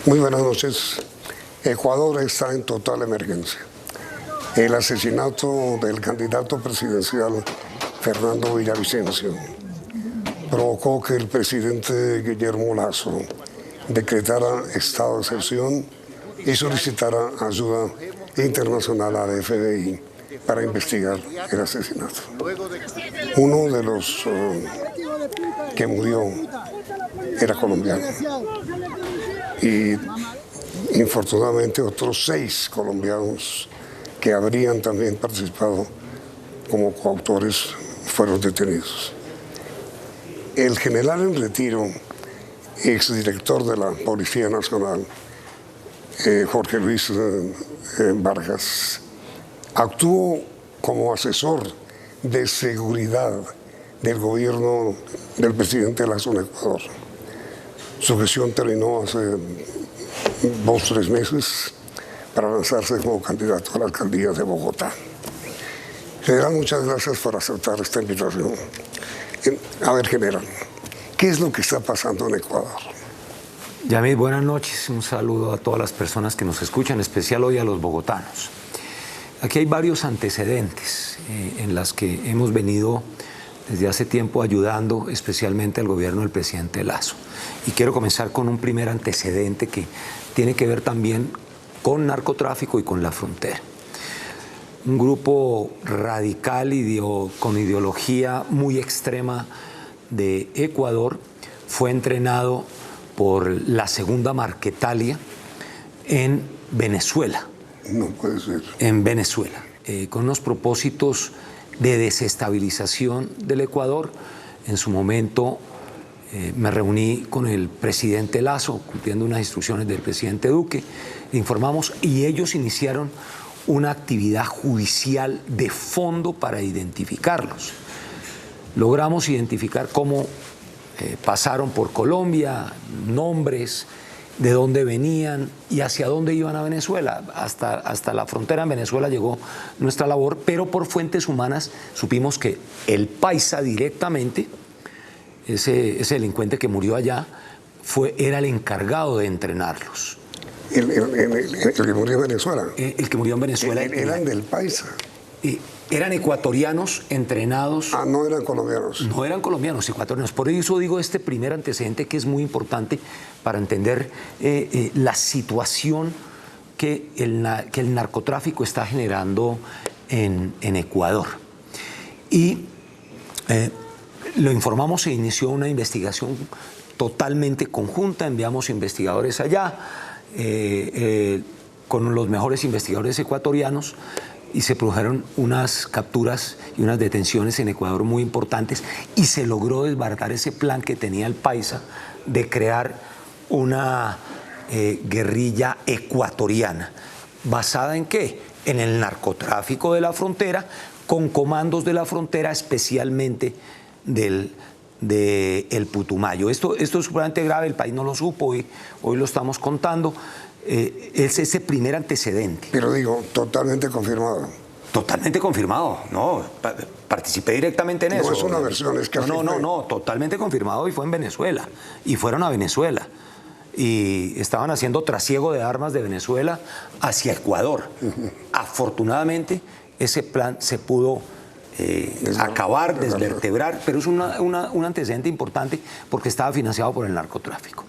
Muy buenas noches. Ecuador está en total emergencia. El asesinato del candidato presidencial Fernando Villavicencio provocó que el presidente Guillermo Lasso decretara estado de excepción y solicitara ayuda internacional a la FBI para investigar el asesinato. Uno de los que murió era colombiano y infortunadamente otros 6 colombianos que habrían también participado como coautores fueron detenidos. El general en retiro, exdirector de la Policía Nacional, Jorge Luis Vargas, actuó como asesor de seguridad del gobierno del presidente Lasso en Ecuador. Su gestión terminó hace 2 o 3 meses para lanzarse como candidato a la alcaldía de Bogotá. General, muchas gracias por aceptar esta invitación. A ver, general, ¿qué es lo que está pasando en Ecuador? Yamid, buenas noches. Un saludo a todas las personas que nos escuchan, en especial hoy a los bogotanos. Aquí hay varios antecedentes en las que hemos venido desde hace tiempo ayudando especialmente al gobierno del presidente Lasso. Y quiero comenzar con un primer antecedente que tiene que ver también con narcotráfico y con la frontera. Un grupo radical con ideología muy extrema de Ecuador fue entrenado por la segunda Marquetalia en Venezuela. No puede ser. En Venezuela, con unos propósitos de desestabilización del Ecuador. En su momento me reuní con el presidente Lasso, cumpliendo unas instrucciones del presidente Duque, le informamos y ellos iniciaron una actividad judicial de fondo para identificarlos. Logramos identificar cómo pasaron por Colombia, nombres, de dónde venían y hacia dónde iban a Venezuela. Hasta la frontera en Venezuela llegó nuestra labor, pero por fuentes humanas supimos que el paisa directamente, ese delincuente que murió allá, era el encargado de entrenarlos. ¿El que murió en Venezuela? El que murió en Venezuela. Eran del paisa. Eran ecuatorianos entrenados. Ah, no eran colombianos. No eran colombianos, ecuatorianos. Por eso digo este primer antecedente que es muy importante para entender la situación que el narcotráfico está generando en Ecuador. Y lo informamos, se inició una investigación totalmente conjunta, enviamos investigadores allá con los mejores investigadores ecuatorianos, y se produjeron unas capturas y unas detenciones en Ecuador muy importantes y se logró desbaratar ese plan que tenía el paisa de crear una guerrilla ecuatoriana. ¿Basada en qué? En el narcotráfico de la frontera, con comandos de la frontera, especialmente del Putumayo. Esto es sumamente grave, el país no lo supo, hoy lo estamos contando. Es ese primer antecedente. Pero digo, totalmente confirmado. Totalmente confirmado, no, participé directamente en eso. No es una versión, es que... No, totalmente confirmado, y fue en Venezuela, y fueron a Venezuela, y estaban haciendo trasiego de armas de Venezuela hacia Ecuador. Afortunadamente, ese plan se pudo acabar, desvertebrar, pero es un antecedente importante porque estaba financiado por el narcotráfico.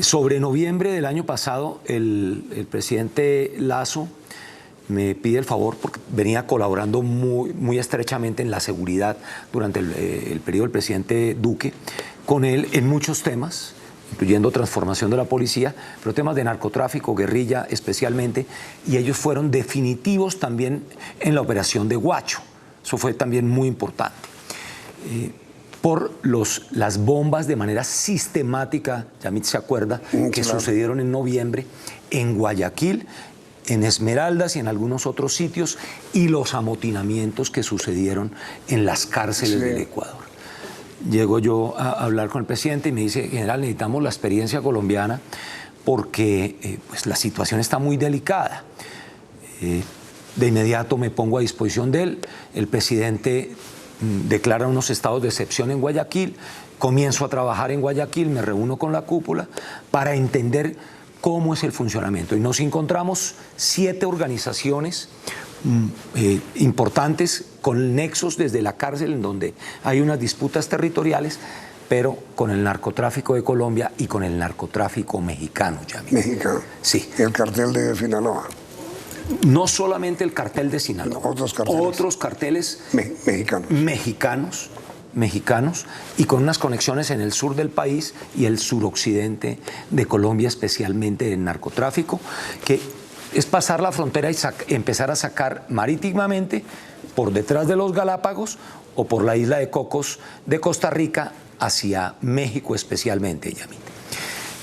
Sobre noviembre del año pasado, el presidente Lasso me pide el favor, porque venía colaborando muy estrechamente en la seguridad durante el periodo del presidente Duque, con él en muchos temas, incluyendo transformación de la policía, pero temas de narcotráfico, guerrilla especialmente, y ellos fueron definitivos también en la operación de Guacho. Eso fue también muy importante. Por las bombas de manera sistemática, Yamid se acuerda, que sucedieron en noviembre en Guayaquil, en Esmeraldas y en algunos otros sitios, y los amotinamientos que sucedieron en las cárceles del Ecuador. Llego yo a hablar con el presidente y me dice: general, necesitamos la experiencia colombiana porque pues la situación está muy delicada. De inmediato me pongo a disposición de él. El presidente declara unos estados de excepción en Guayaquil, comienzo a trabajar en Guayaquil, me reúno con la cúpula para entender cómo es el funcionamiento. Y nos encontramos 7 organizaciones importantes con nexos desde la cárcel, en donde hay unas disputas territoriales, pero con el narcotráfico de Colombia y con el narcotráfico mexicano. Mexicano. Sí. El cartel de Sinaloa. No solamente el cartel de Sinaloa, Otros carteles mexicanos y con unas conexiones en el sur del país y el suroccidente de Colombia, especialmente en narcotráfico, que es pasar la frontera y empezar a sacar marítimamente por detrás de los Galápagos o por la isla de Cocos de Costa Rica hacia México especialmente, Yamit.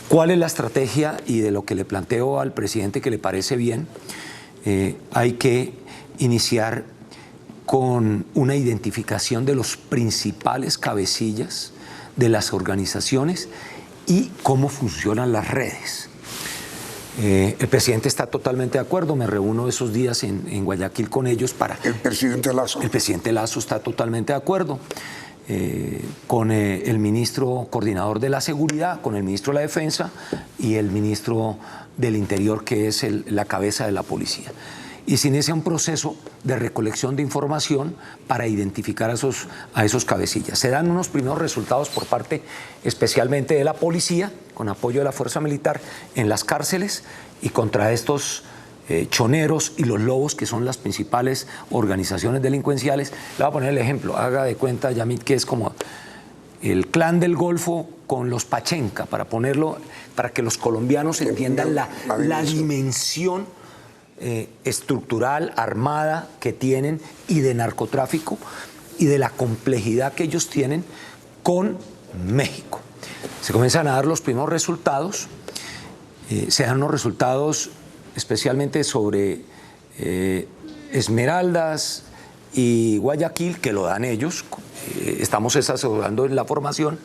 ¿Cuál es la estrategia? Y de lo que le planteo al presidente que le parece bien, hay que iniciar con una identificación de los principales cabecillas de las organizaciones y cómo funcionan las redes. El presidente está totalmente de acuerdo, me reúno esos días en Guayaquil con ellos para... El presidente Lazo. El presidente Lazo está totalmente de acuerdo. Con el ministro coordinador de la seguridad, con el ministro de la defensa y el ministro del interior, que es la cabeza de la policía. Y se inicia un proceso de recolección de información para identificar a esos cabecillas. Se dan unos primeros resultados por parte especialmente de la policía, con apoyo de la fuerza militar, en las cárceles y contra estos choneros y los lobos, que son las principales organizaciones delincuenciales. Le voy a poner el ejemplo, haga de cuenta, Yamit, que es como el clan del Golfo con los Pachenca, para que los colombianos entiendan la dimensión estructural, armada que tienen y de narcotráfico y de la complejidad que ellos tienen con México. Se comienzan a dar los primeros resultados, se dan unos resultados especialmente sobre Esmeraldas y Guayaquil, que lo dan ellos, estamos asesorando en la formación,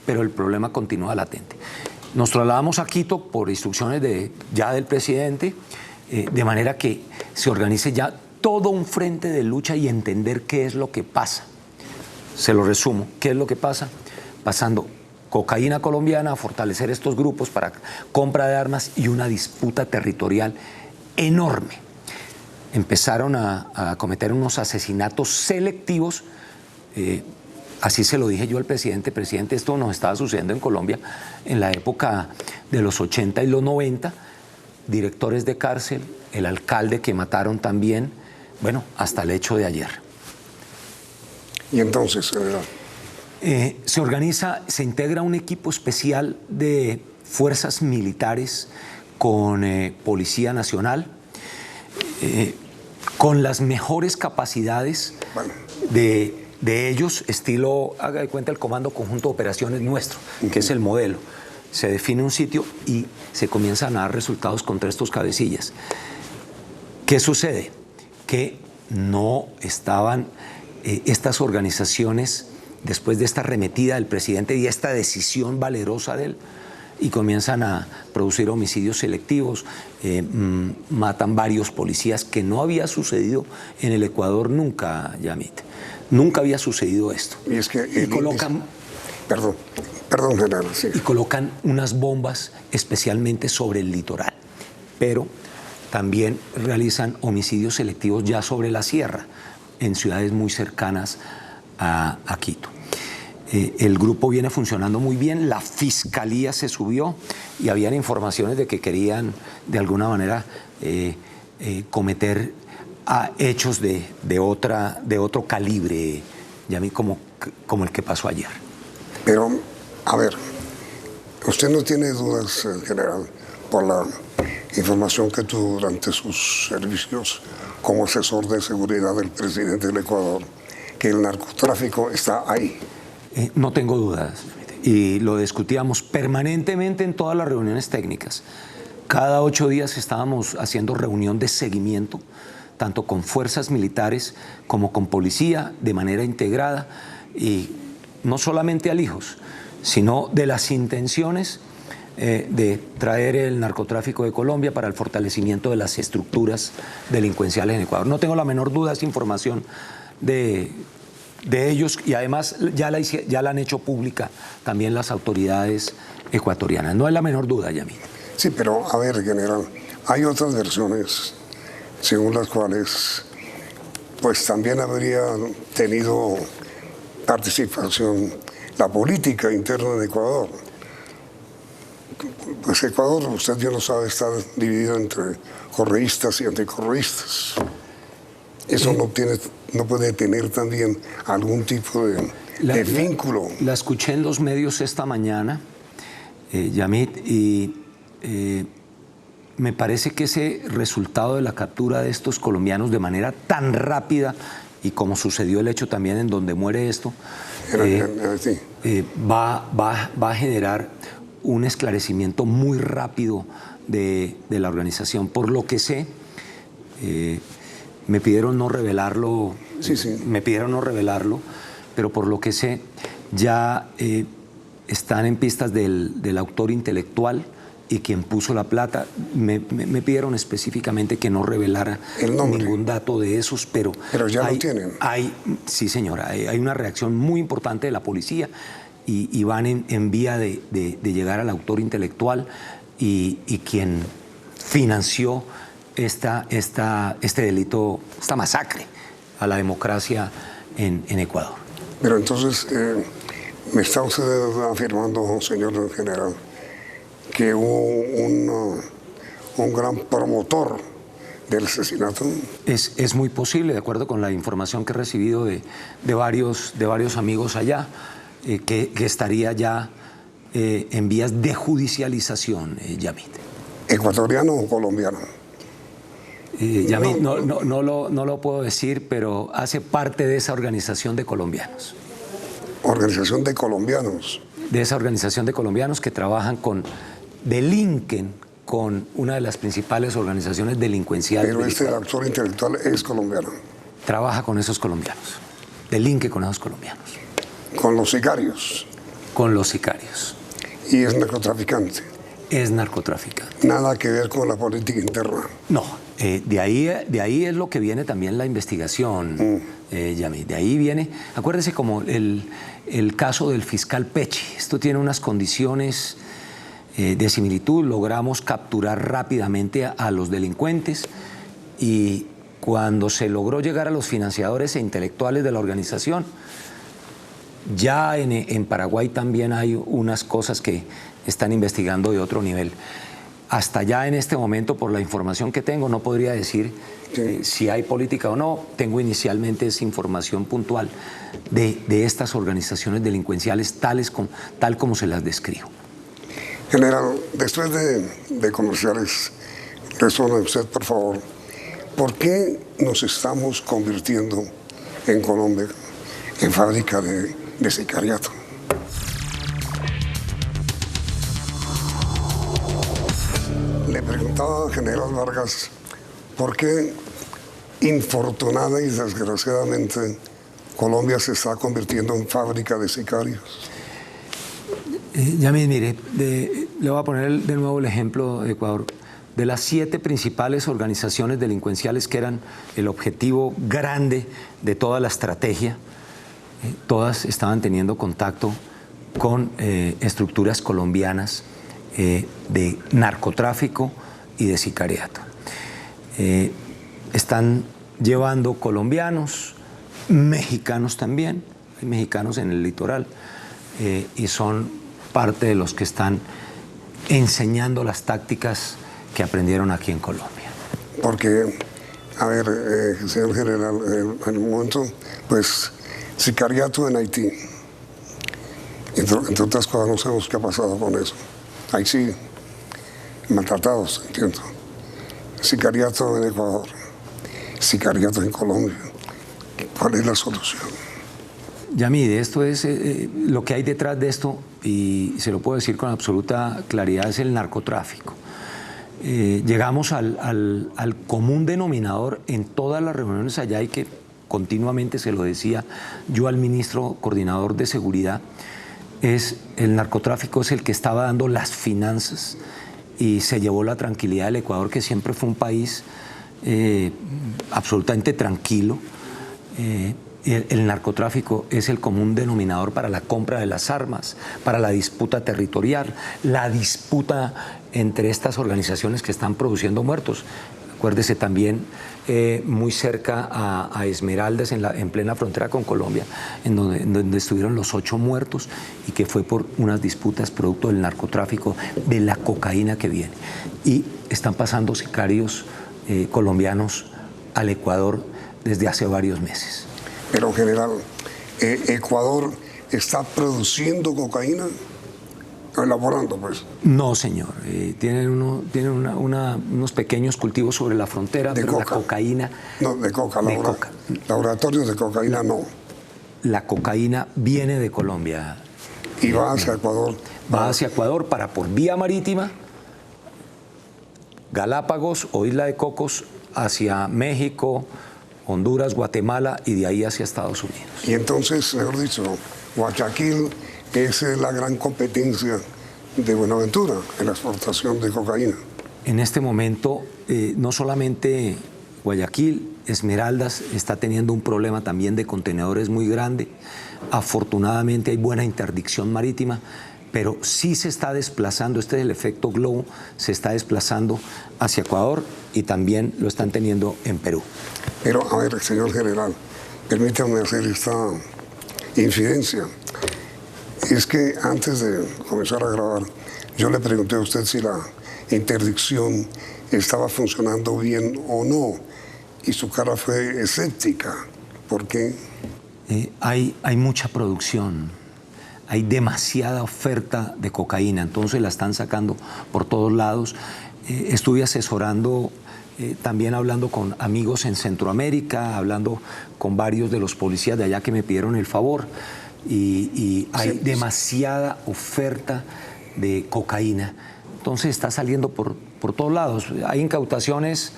pero el problema continúa latente. Nos trasladamos a Quito por instrucciones ya del presidente, de manera que se organice ya todo un frente de lucha y entender qué es lo que pasa. Se lo resumo, ¿qué es lo que pasa? Pasando cocaína colombiana a fortalecer estos grupos para compra de armas y una disputa territorial enorme. Empezaron a cometer unos asesinatos selectivos, así se lo dije yo al presidente, esto nos estaba sucediendo en Colombia en la época de los 80 y los 90, directores de cárcel, el alcalde que mataron también, bueno, hasta el hecho de ayer. Y entonces, se organiza, se integra un equipo especial de fuerzas militares con Policía Nacional, con las mejores capacidades de ellos, estilo, haga de cuenta, el Comando Conjunto de Operaciones nuestro, que es el modelo. Se define un sitio y se comienzan a dar resultados contra estos cabecillas. ¿Qué sucede? Que no estaban estas organizaciones, después de esta arremetida del presidente y esta decisión valerosa de él, y comienzan a producir homicidios selectivos, matan varios policías, que no había sucedido en el Ecuador nunca, Yamit. Nunca había sucedido esto. Y es que colocan... Perdón, general. Sí. Y colocan unas bombas especialmente sobre el litoral, pero también realizan homicidios selectivos ya sobre la sierra, en ciudades muy cercanas a Quito. El grupo viene funcionando muy bien, la fiscalía se subió y habían informaciones de que querían de alguna manera cometer hechos de otro calibre, como el que pasó ayer. Pero, a ver, usted no tiene dudas, general, por la información que tuvo durante sus servicios como asesor de seguridad del presidente del Ecuador, que el narcotráfico está ahí. No tengo dudas, y lo discutíamos permanentemente en todas las reuniones técnicas. Cada 8 días estábamos haciendo reunión de seguimiento, tanto con fuerzas militares como con policía, de manera integrada, y no solamente alijos, sino de las intenciones de traer el narcotráfico de Colombia para el fortalecimiento de las estructuras delincuenciales en Ecuador. No tengo la menor duda, esa información de ellos, y además ya la han hecho pública también las autoridades ecuatorianas. No hay la menor duda, Yamil. Sí, pero a ver, general, hay otras versiones según las cuales pues también habría tenido participación la política interna de Ecuador. Pues Ecuador, usted ya lo sabe, está dividido entre correístas y anticorreístas. Eso no puede tener también algún tipo de vínculo. La escuché en los medios esta mañana, Yamit, y me parece que ese resultado de la captura de estos colombianos de manera tan rápida, y como sucedió el hecho también en donde muere esto, Sí. va a generar un esclarecimiento muy rápido de la organización. Por lo que sé, me pidieron no revelarlo, me pidieron no revelarlo, pero por lo que sé, ya están en pistas del autor intelectual y quien puso la plata. Me pidieron específicamente que no revelara ningún dato de esos, pero ya lo tienen. Sí, señora, hay una reacción muy importante de la policía y van en vía de llegar al autor intelectual y quien financió este delito, esta masacre a la democracia en Ecuador. Pero entonces, me está usted afirmando, señor general, que hubo un gran promotor del asesinato. Es muy posible, de acuerdo con la información que he recibido de varios amigos allá, que estaría ya en vías de judicialización, Yamit. ¿Ecuatoriano o colombiano? Yamit, no lo puedo decir, pero hace parte de esa organización de colombianos. ¿Organización de colombianos? De esa organización de colombianos que trabajan delinquen con una de las principales organizaciones delincuenciales. Pero el actor intelectual es colombiano. Trabaja con esos colombianos, delinque con esos colombianos. ¿Con los sicarios? Con los sicarios. ¿Y es narcotraficante? Es narcotraficante. Nada que ver con la política interna. No, de ahí es lo que viene también la investigación, Yamit. De ahí viene, acuérdese como el caso del fiscal Pechi. Esto tiene unas condiciones de similitud. Logramos capturar rápidamente a los delincuentes y cuando se logró llegar a los financiadores e intelectuales de la organización, ya en Paraguay también hay unas cosas que están investigando de otro nivel. Hasta ya en este momento, por la información que tengo, no podría decir si hay política o no. Tengo inicialmente esa información puntual de estas organizaciones delincuenciales tal como se las describo. General, después de comerciales, responda usted, por favor, ¿por qué nos estamos convirtiendo en Colombia en fábrica de sicariato? Le preguntaba a General Vargas por qué infortunada y desgraciadamente Colombia se está convirtiendo en fábrica de sicarios. Yamit, mire, le voy a poner de nuevo el ejemplo de Ecuador. De las 7 principales organizaciones delincuenciales que eran el objetivo grande de toda la estrategia, todas estaban teniendo contacto con estructuras colombianas de narcotráfico y de sicariato. Están llevando colombianos, mexicanos también, hay mexicanos en el litoral, y son parte de los que están enseñando las tácticas que aprendieron aquí en Colombia. Porque, a ver, señor general, en el momento, pues, sicariato en Haití, entre otras cosas, no sabemos qué ha pasado con eso. Ahí sí, maltratados, entiendo. Sicariato en Ecuador, sicariato en Colombia. ¿Cuál es la solución? Yamid, esto es lo que hay detrás de esto, y se lo puedo decir con absoluta claridad, es el narcotráfico. Llegamos al común denominador en todas las reuniones allá, y que continuamente se lo decía yo al ministro coordinador de seguridad, el narcotráfico es el que estaba dando las finanzas y se llevó la tranquilidad del Ecuador, que siempre fue un país absolutamente tranquilo, El narcotráfico es el común denominador para la compra de las armas, para la disputa territorial, la disputa entre estas organizaciones que están produciendo muertos. Acuérdese también muy cerca a Esmeraldas, en plena frontera con Colombia, en donde estuvieron los 8 muertos y que fue por unas disputas producto del narcotráfico, de la cocaína que viene. Y están pasando sicarios colombianos al Ecuador desde hace varios meses. Pero, general, ¿Ecuador está produciendo cocaína? Elaborando, pues. No, señor. Tienen unos pequeños cultivos sobre la frontera, De pero coca. la cocaína... No, de coca. De coca. Laboratorios de cocaína no. La cocaína viene de Colombia. Y va hacia Ecuador. Va hacia Ecuador para por vía marítima, Galápagos o Isla de Cocos, hacia México, Honduras, Guatemala y de ahí hacia Estados Unidos. Y entonces, mejor dicho, Guayaquil es la gran competencia de Buenaventura en la exportación de cocaína. En este momento, no solamente Guayaquil, Esmeraldas está teniendo un problema también de contenedores muy grande. Afortunadamente hay buena interdicción marítima, pero sí se está desplazando, este es el efecto globo, se está desplazando hacia Ecuador y también lo están teniendo en Perú. Pero, a ver, señor general, permítame hacer esta infidencia. Es que antes de comenzar a grabar, yo le pregunté a usted si la interdicción estaba funcionando bien o no, y su cara fue escéptica. ¿Por qué? Hay mucha producción, hay demasiada oferta de cocaína, entonces la están sacando por todos lados. Estuve asesorando, también hablando con amigos en Centroamérica, hablando con varios de los policías de allá que me pidieron el favor, y hay demasiada oferta de cocaína. Entonces está saliendo por todos lados. Hay incautaciones,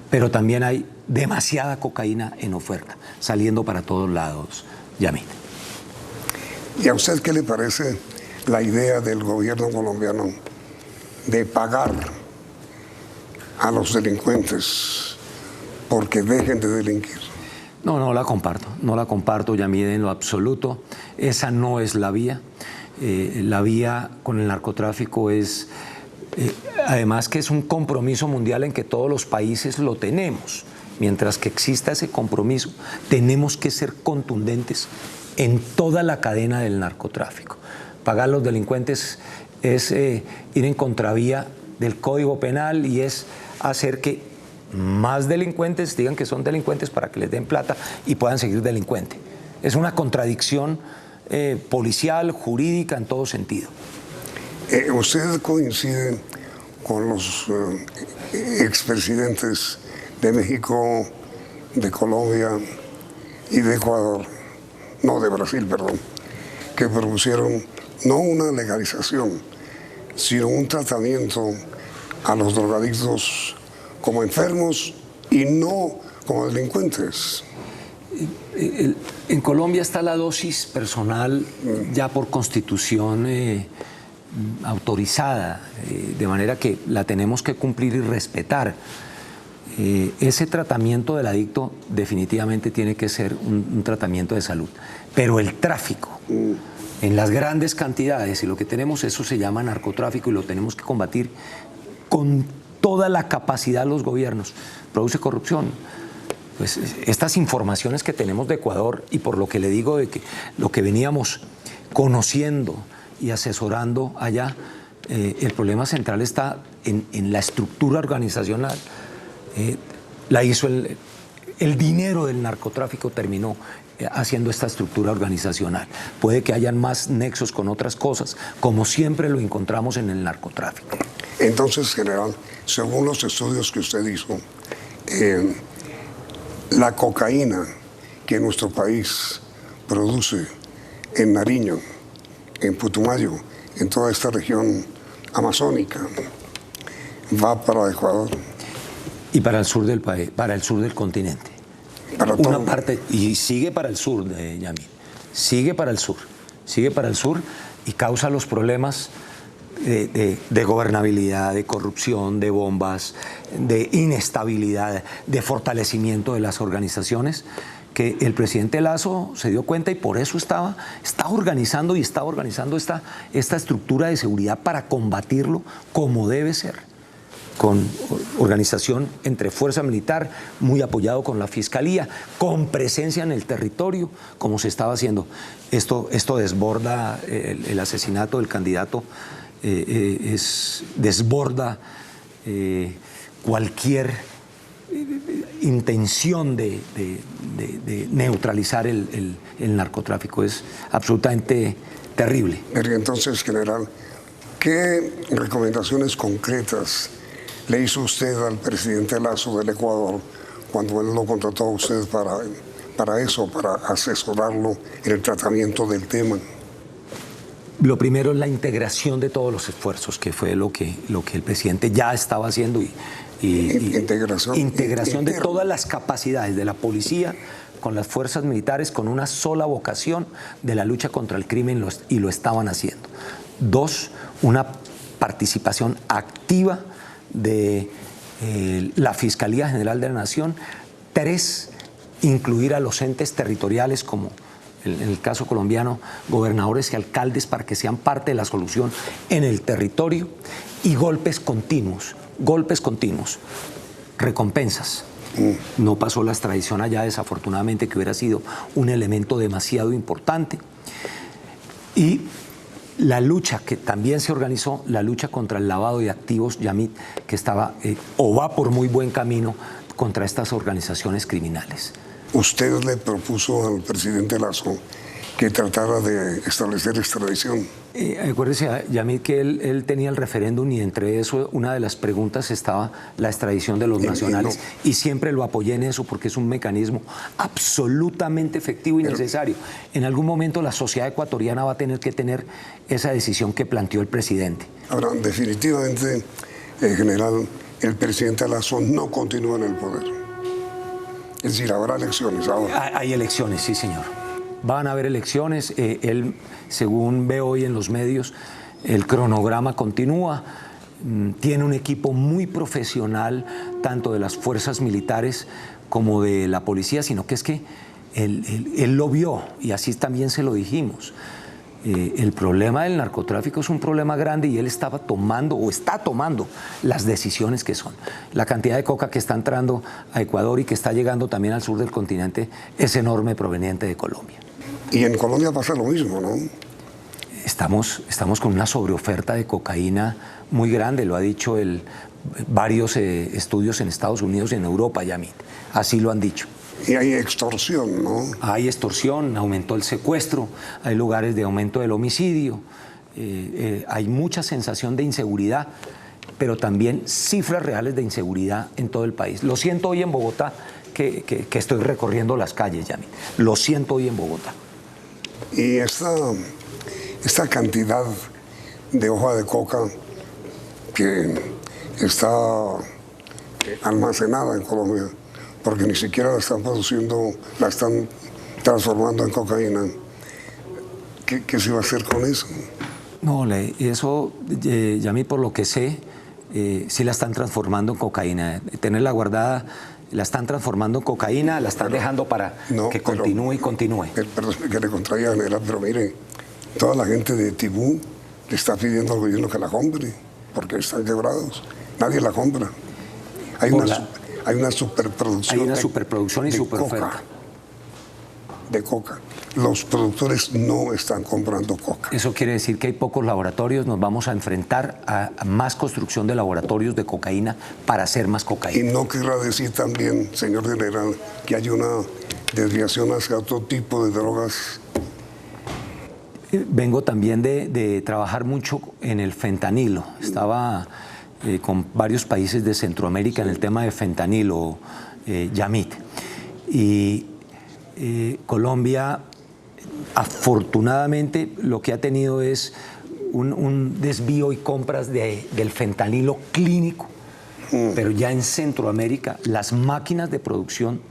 pero también hay demasiada cocaína en oferta, saliendo para todos lados, Yamil. ¿Y a usted qué le parece la idea del gobierno colombiano de pagar a los delincuentes porque dejen de delinquir? No la comparto, Yamil, en lo absoluto. Esa no es la vía. La vía con el narcotráfico es, además que es un compromiso mundial en que todos los países lo tenemos. Mientras que exista ese compromiso, tenemos que ser contundentes en toda la cadena del narcotráfico. Pagar a los delincuentes es ir en contravía del Código Penal y es hacer que más delincuentes digan que son delincuentes para que les den plata y puedan seguir delincuentes. Es una contradicción policial, jurídica, en todo sentido. ¿Usted coincide con los expresidentes de México, de Colombia y de Ecuador, no, de Brasil, perdón, que propusieron no una legalización, sino un tratamiento a los drogadictos como enfermos y no como delincuentes? En Colombia está la dosis personal ya por constitución autorizada, de manera que la tenemos que cumplir y respetar. Ese tratamiento del adicto definitivamente tiene que ser un tratamiento de salud, pero el tráfico en las grandes cantidades, y lo que tenemos, eso se llama narcotráfico y lo tenemos que combatir con toda la capacidad de los gobiernos. Produce corrupción. Pues estas informaciones que tenemos de Ecuador, y por lo que le digo de que lo que veníamos conociendo y asesorando allá, el problema central está en la estructura organizacional. La hizo el dinero del narcotráfico terminó haciendo esta estructura organizacional. Puede que hayan más nexos con otras cosas, como siempre lo encontramos en el narcotráfico. Entonces, general, según los estudios que usted hizo, la cocaína que nuestro país produce en Nariño, en Putumayo, en toda esta región amazónica, va para Ecuador. Y para el sur del país, para el sur del continente. Para Una todo. parte, y sigue para el sur, Yamil. Sigue para el sur y causa los problemas de gobernabilidad, de corrupción, de bombas, de inestabilidad, de fortalecimiento de las organizaciones que el presidente Lazo se dio cuenta y por eso está organizando esta estructura de seguridad para combatirlo como debe ser, con organización entre fuerza militar, muy apoyado con la fiscalía, con presencia en el territorio, como se estaba haciendo. Esto desborda el asesinato del candidato, desborda cualquier intención de neutralizar el narcotráfico. Es absolutamente terrible. Entonces, general, ¿qué recomendaciones concretas le hizo usted al presidente Lazo del Ecuador cuando él lo contrató a usted para asesorarlo en el tratamiento del tema? Lo primero es la integración de todos los esfuerzos, que fue lo que el presidente ya estaba haciendo, integración de todas las capacidades de la policía con las fuerzas militares con una sola vocación de la lucha contra el crimen, y lo estaban haciendo. 2, una participación activa de la Fiscalía General de la Nación. 3, incluir a los entes territoriales como en el caso colombiano, gobernadores y alcaldes, para que sean parte de la solución en el territorio. Y golpes continuos, recompensas. No pasó la extradición allá, desafortunadamente, que hubiera sido un elemento demasiado importante. Y la lucha que también se organizó, la lucha contra el lavado de activos, Yamit, que estaba o va por muy buen camino contra estas organizaciones criminales. ¿Usted le propuso al presidente Lazo que tratara de establecer extradición? Acuérdese, Yamit, que él tenía el referéndum y entre eso una de las preguntas estaba la extradición de los nacionales y siempre lo apoyé en eso porque es un mecanismo absolutamente efectivo y necesario. En algún momento la sociedad ecuatoriana va a tener que tener esa decisión que planteó el presidente. Ahora, definitivamente, general, el presidente Lazo no continúa en el poder. Es decir, habrá elecciones ahora. Hay elecciones, sí, señor. Van a haber elecciones. Él, según veo hoy en los medios, el cronograma continúa. Tiene un equipo muy profesional, tanto de las fuerzas militares como de la policía, sino que es que él lo vio y así también se lo dijimos. El problema del narcotráfico es un problema grande y él estaba tomando o está tomando las decisiones que son. La cantidad de coca que está entrando a Ecuador y que está llegando también al sur del continente es enorme, proveniente de Colombia. Y en Colombia pasa lo mismo, ¿no? Estamos con una sobreoferta de cocaína muy grande, lo ha dicho varios estudios en Estados Unidos y en Europa, Yamit. Así lo han dicho. Y hay extorsión, ¿no? Hay extorsión, aumentó el secuestro, hay lugares de aumento del homicidio, hay mucha sensación de inseguridad, pero también cifras reales de inseguridad en todo el país. Lo siento hoy en Bogotá, que estoy recorriendo las calles, Yami. Lo siento hoy en Bogotá. Y esta cantidad de hoja de coca que está almacenada en Colombia, porque ni siquiera la están produciendo, la están transformando en cocaína. ¿Qué se va a hacer con eso? No, eso, Yami, por lo que sé, sí la están transformando en cocaína. Tenerla guardada, la están transformando en cocaína, la están dejando para que continúe y continúe. Perdón que le contraiga, general, pero mire, toda la gente de Tibú le está pidiendo al gobierno que la compre, porque están quebrados. Nadie la compra. Hay una superproducción. Hay una superproducción y superoferta. De coca. Los productores no están comprando coca. Eso quiere decir que hay pocos laboratorios. Nos vamos a enfrentar a más construcción de laboratorios de cocaína para hacer más cocaína. Y no querrá decir también, señor general, que hay una desviación hacia otro tipo de drogas. Vengo también de trabajar mucho en el fentanilo. Estaba con varios países de Centroamérica en el tema de fentanilo, Yamit. Y Colombia, afortunadamente, lo que ha tenido es un desvío y compras del fentanilo clínico, pero ya en Centroamérica las máquinas de producción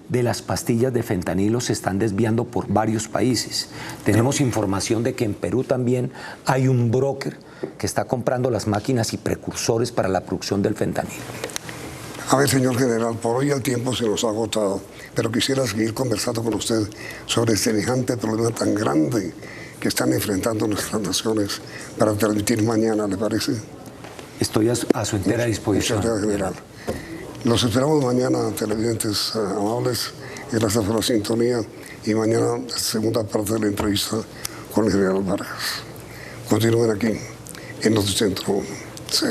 de las pastillas de fentanilo se están desviando por varios países. Tenemos información de que en Perú también hay un broker que está comprando las máquinas y precursores para la producción del fentanilo. A ver, señor general, por hoy el tiempo se nos ha agotado, pero quisiera seguir conversando con usted sobre semejante problema tan grande que están enfrentando nuestras naciones para transmitir mañana, ¿le parece? Estoy a su entera disposición. Muchas gracias, general. Los esperamos mañana, televidentes amables, y gracias por la sintonía. Y mañana, la segunda parte de la entrevista con el general Vargas. Continúen aquí, en nuestro centro. Sí.